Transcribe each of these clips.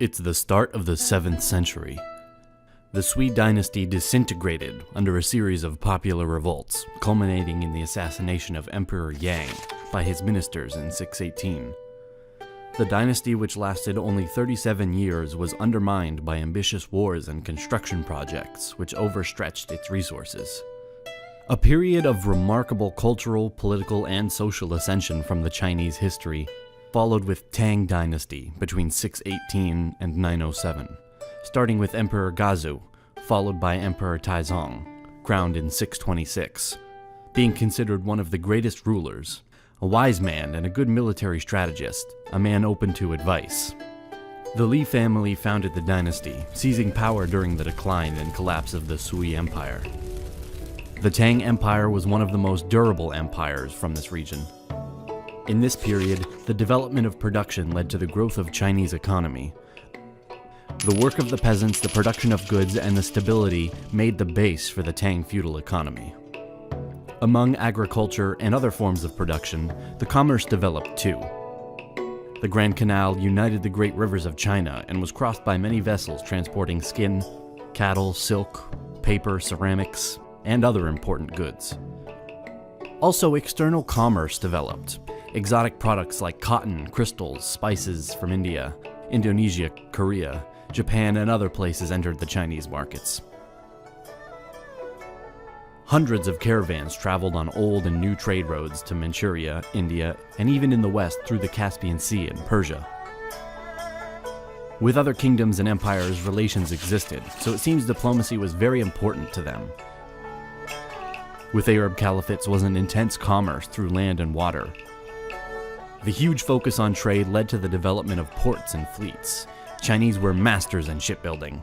It's the start of the 7th century. The Sui dynasty disintegrated under a series of popular revolts, culminating in the assassination of Emperor Yang by his ministers in 618. The dynasty, which lasted only 37 years, was undermined by ambitious wars and construction projects, which overstretched its resources. A period of remarkable cultural, political, and social ascension from the Chinese history followed with Tang Dynasty between 618 and 907, starting with Emperor Gazu, followed by Emperor Taizong, crowned in 626, being considered one of the greatest rulers, a wise man and a good military strategist, a man open to advice. The Li family founded the dynasty, seizing power during the decline and collapse of the Sui Empire. The Tang Empire was one of the most durable empires from this region. In this period, the development of production led to the growth of Chinese economy. The work of the peasants, the production of goods, and the stability made the base for the Tang feudal economy. Among agriculture and other forms of production, the commerce developed too. The Grand Canal united the great rivers of China and was crossed by many vessels transporting skin, cattle, silk, paper, ceramics, and other important goods. Also, external commerce developed. Exotic products like cotton, crystals, spices from India, Indonesia, Korea, Japan, and other places entered the Chinese markets. Hundreds of caravans traveled on old and new trade roads to Manchuria, India, and even in the west through the Caspian Sea and Persia. With other kingdoms and empires, relations existed, so it seems diplomacy was very important to them. With Arab caliphates was an intense commerce through land and water. The huge focus on trade led to the development of ports and fleets. Chinese were masters in shipbuilding.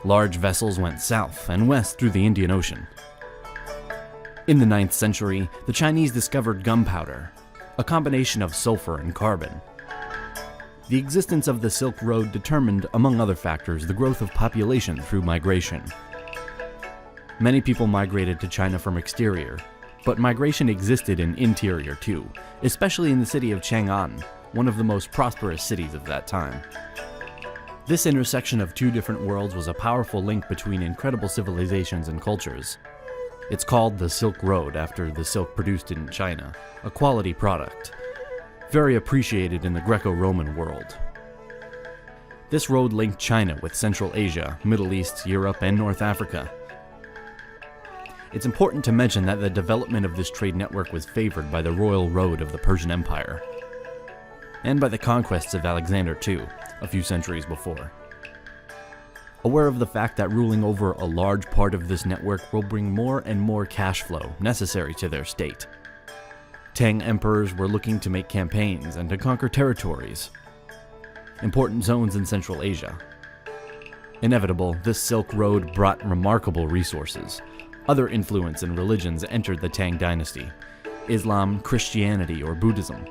Large vessels went south and west through the Indian Ocean. In the 9th century, the Chinese discovered gunpowder, a combination of sulfur and carbon. The existence of the Silk Road determined, among other factors, the growth of population through migration. Many people migrated to China from exterior, but migration existed in interior too, especially in the city of Chang'an, one of the most prosperous cities of that time. This intersection of two different worlds was a powerful link between incredible civilizations and cultures. It's called the Silk Road after the silk produced in China, a quality product, very appreciated in the Greco-Roman world. This road linked China with Central Asia, Middle East, Europe, and North Africa. It's important to mention that the development of this trade network was favored by the royal road of the Persian Empire, and by the conquests of Alexander II, a few centuries before. Aware of the fact that ruling over a large part of this network will bring more and more cash flow necessary to their state, Tang emperors were looking to make campaigns and to conquer territories, important zones in Central Asia. Inevitable, this Silk Road brought remarkable resources. Other influence and religions entered the Tang dynasty: Islam, Christianity, or Buddhism.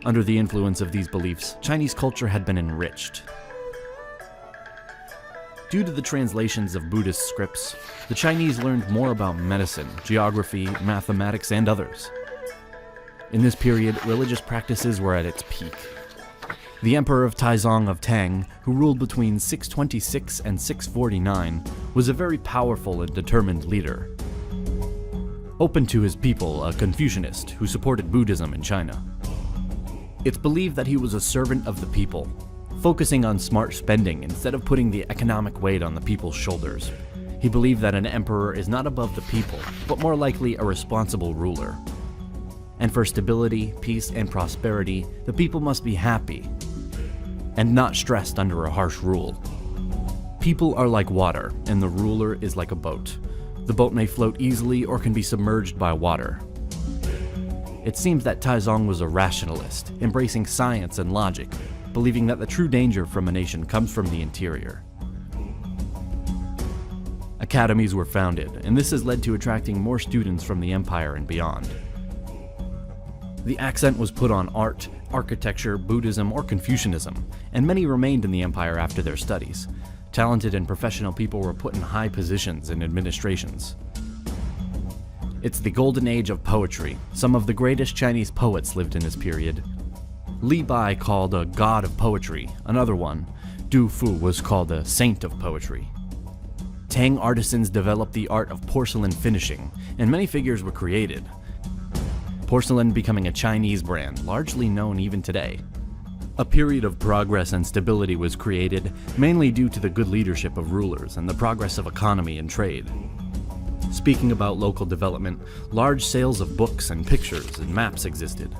Under the influence of these beliefs, Chinese culture had been enriched. Due to the translations of Buddhist scripts, the Chinese learned more about medicine, geography, mathematics, and others. In this period, religious practices were at its peak. The Emperor of Taizong of Tang, who ruled between 626 and 649, was a very powerful and determined leader. Open to his people, a Confucianist who supported Buddhism in China. It's believed that he was a servant of the people, focusing on smart spending instead of putting the economic weight on the people's shoulders. He believed that an emperor is not above the people, but more likely a responsible ruler. And for stability, peace, and prosperity, the people must be happy and not stressed under a harsh rule. People are like water, and the ruler is like a boat. The boat may float easily or can be submerged by water. It seems that Taizong was a rationalist, embracing science and logic, believing that the true danger from a nation comes from the interior. Academies were founded, and this has led to attracting more students from the empire and beyond. The accent was put on art, architecture, Buddhism, or Confucianism, and many remained in the empire after their studies. Talented and professional people were put in high positions in administrations. It's the golden age of poetry. Some of the greatest Chinese poets lived in this period. Li Bai called a god of poetry, another one. Du Fu was called a saint of poetry. Tang artisans developed the art of porcelain finishing, and many figures were created. Porcelain becoming a Chinese brand, largely known even today. A period of progress and stability was created, mainly due to the good leadership of rulers and the progress of economy and trade. Speaking about local development, large sales of books and pictures and maps existed.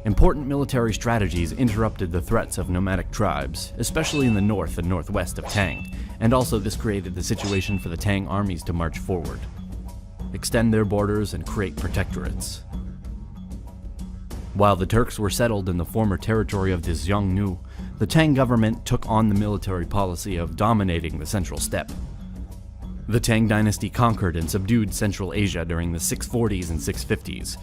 Important military strategies interrupted the threats of nomadic tribes, especially in the north and northwest of Tang, and also this created the situation for the Tang armies to march forward, extend their borders, and create protectorates. While the Turks were settled in the former territory of the Xiongnu, the Tang government took on the military policy of dominating the central steppe. The Tang dynasty conquered and subdued Central Asia during the 640s and 650s.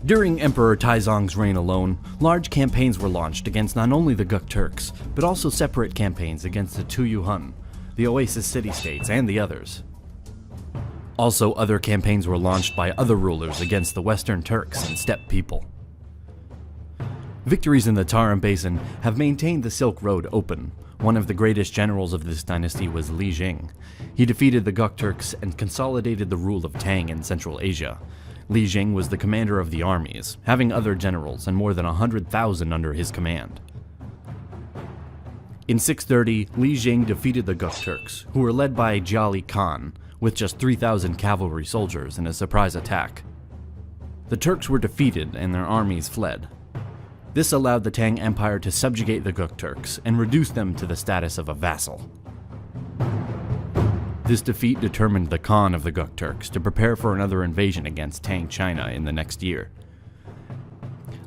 During Emperor Taizong's reign alone, large campaigns were launched against not only the Guk Turks, but also separate campaigns against the Tuyu Hun, the Oasis city-states, and the others. Also, other campaigns were launched by other rulers against the Western Turks and steppe people. Victories in the Tarim Basin have maintained the Silk Road open. One of the greatest generals of this dynasty was Li Jing. He defeated the Guk Turks and consolidated the rule of Tang in Central Asia. Li Jing was the commander of the armies, having other generals and more than 100,000 under his command. In 630, Li Jing defeated the Guk Turks, who were led by Jiali Khan, with just 3,000 cavalry soldiers in a surprise attack. The Turks were defeated and their armies fled. This allowed the Tang Empire to subjugate the Guk Turks and reduce them to the status of a vassal. This defeat determined the Khan of the Guk Turks to prepare for another invasion against Tang China in the next year.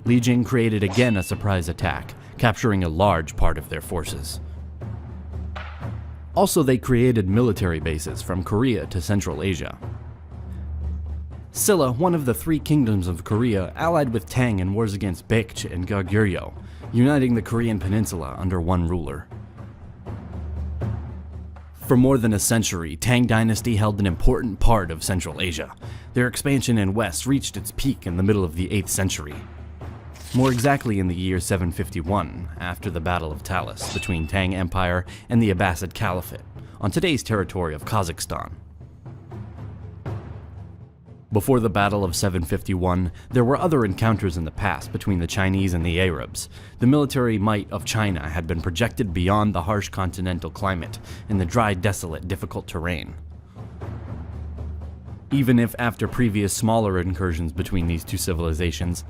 Li Jing created again a surprise attack, capturing a large part of their forces. Also, they created military bases from Korea to Central Asia. Silla, one of the three kingdoms of Korea, allied with Tang in wars against Baekje and Goguryeo, uniting the Korean peninsula under one ruler. For more than a century, Tang Dynasty held an important part of Central Asia. Their expansion in west reached its peak in the middle of the 8th century. More exactly in the year 751, after the Battle of Talas between Tang Empire and the Abbasid Caliphate, on today's territory of Kazakhstan. Before the Battle of 751, there were other encounters in the past between the Chinese and the Arabs. The military might of China had been projected beyond the harsh continental climate and the dry, desolate, difficult terrain. Even if after previous smaller incursions between these two civilizations,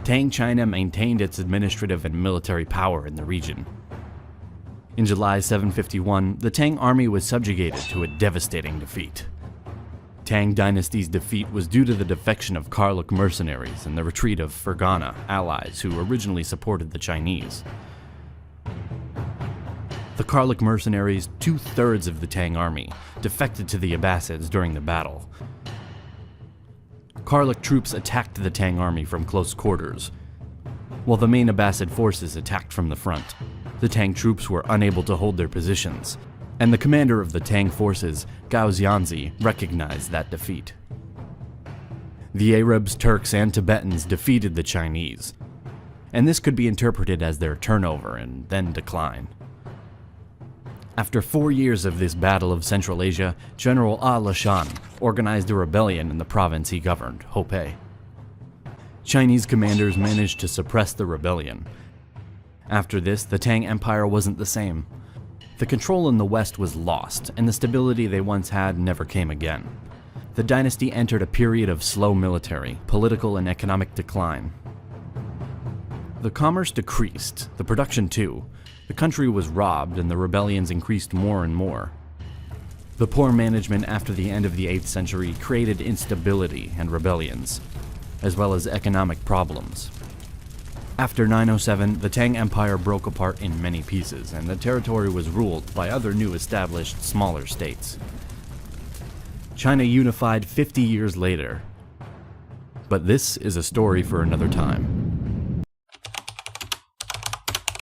Tang China maintained its administrative and military power in the region. In July 751, the Tang army was subjugated to a devastating defeat. Tang Dynasty's defeat was due to the defection of Karluk mercenaries and the retreat of Fergana allies who originally supported the Chinese. The Karluk mercenaries, 2/3 of the Tang army, defected to the Abbasids during the battle. Karluk troops attacked the Tang army from close quarters, while the main Abbasid forces attacked from the front. The Tang troops were unable to hold their positions, and the commander of the Tang forces, Gao Xianzi, recognized that defeat. The Arabs, Turks, and Tibetans defeated the Chinese, and this could be interpreted as their turnover and then decline. After 4 years of this battle of Central Asia, General A Shan organized a rebellion in the province he governed, Hopei. Chinese commanders managed to suppress the rebellion. After this, the Tang Empire wasn't the same. The control in the west was lost, and the stability they once had never came again. The dynasty entered a period of slow military, political, and economic decline. The commerce decreased, the production too. The country was robbed, and the rebellions increased more and more. The poor management after the end of the 8th century created instability and rebellions, as well as economic problems. After 907, the Tang Empire broke apart in many pieces, and the territory was ruled by other new established, smaller states. China unified 50 years later. But this is a story for another time.